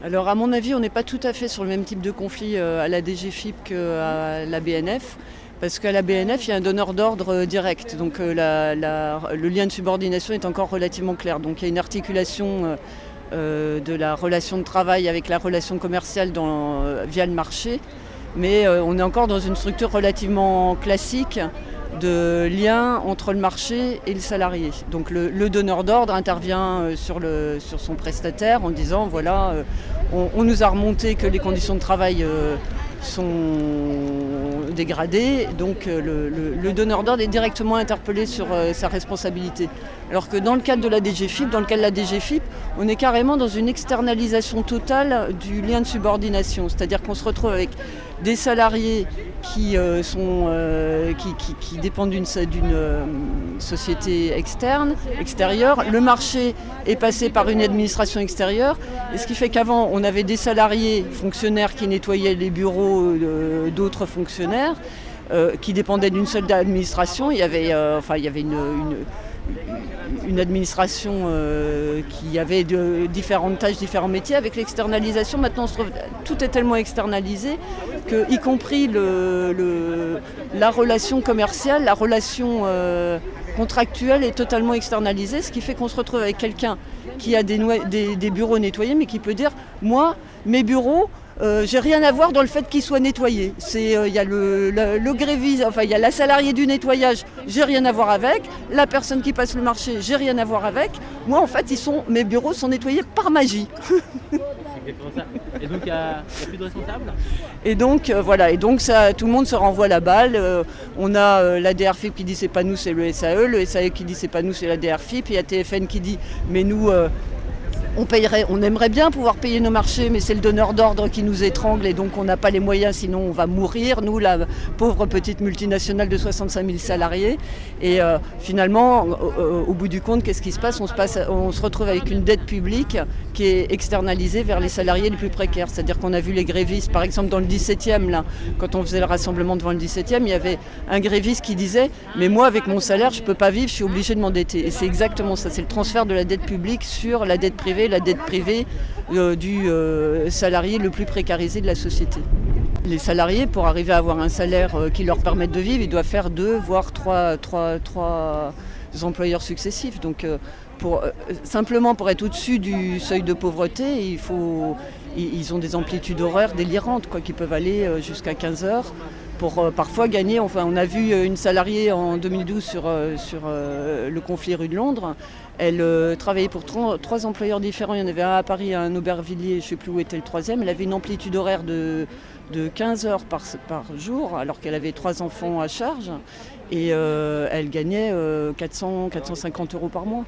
Alors à mon avis, on n'est pas tout à fait sur le même type de conflit à la DGFiP qu'à la BNF, parce qu'à la BNF, il y a un donneur d'ordre direct, donc le lien de subordination est encore relativement clair. Donc il y a une articulation de la relation de travail avec la relation commerciale via le marché, mais on est encore dans une structure relativement classique de lien entre le marché et le salarié. Donc le donneur d'ordre intervient sur son prestataire en disant voilà, on nous a remonté que les conditions de travail sont dégradées, donc le donneur d'ordre est directement interpellé sur sa responsabilité. Alors que dans le cadre de la DGFiP, on est carrément dans une externalisation totale du lien de subordination, c'est-à-dire qu'on se retrouve avec des salariés qui dépendent d'une société extérieure. Le marché est passé par une administration extérieure, et ce qui fait qu'avant, on avait des salariés fonctionnaires qui nettoyaient les bureaux d'autres fonctionnaires qui dépendaient d'une seule administration. Il y avait une administration qui avait différentes tâches, différents métiers. Avec l'externalisation, maintenant, tout est tellement externalisé que, y compris la relation commerciale, la relation contractuelle est totalement externalisée, ce qui fait qu'on se retrouve avec quelqu'un qui a des bureaux nettoyés, mais qui peut dire « moi, mes bureaux, j'ai rien à voir dans le fait qu'ils soient nettoyés. Il y a le gréviste, il y a la salariée du nettoyage, j'ai rien à voir avec. La personne qui passe le marché, j'ai rien à voir avec. Moi, en fait, mes bureaux sont nettoyés par magie. » Ça. Et donc, il n'y a plus de responsable. Et donc, voilà. Et donc, tout le monde se renvoie la balle. On a la DRFiP qui dit c'est pas nous, c'est le SAE qui dit c'est pas nous, c'est la DRFiP. Et il y a TFN qui dit mais nous, on aimerait bien pouvoir payer nos marchés, mais c'est le donneur d'ordre qui nous étrangle et donc on n'a pas les moyens, sinon on va mourir, nous, la pauvre petite multinationale de 65 000 salariés. Et finalement, au bout du compte, qu'est-ce qui se passe ? On se retrouve avec une dette publique qui est externalisée vers les salariés les plus précaires. C'est-à-dire qu'on a vu les grévistes, par exemple dans le 17e, là, quand on faisait le rassemblement devant le 17e, il y avait un gréviste qui disait « mais moi, avec mon salaire, je ne peux pas vivre, je suis obligé de m'endetter ». Et c'est exactement ça, c'est le transfert de la dette publique sur la dette privée du salarié le plus précarisé de la société. Les salariés, pour arriver à avoir un salaire qui leur permette de vivre, ils doivent faire 2, voire 3 employeurs successifs. Donc, simplement pour être au-dessus du seuil de pauvreté, ils ont des amplitudes horaires délirantes, qui peuvent aller jusqu'à 15 heures. Pour parfois gagner, on a vu une salariée en 2012 sur le conflit rue de Londres. Elle travaillait pour 3 employeurs différents. Il y en avait un à Paris, un à Aubervilliers, je ne sais plus où était le troisième. Elle avait une amplitude horaire de 15 heures par jour, alors qu'elle avait 3 enfants à charge. Et elle gagnait 450 € par mois.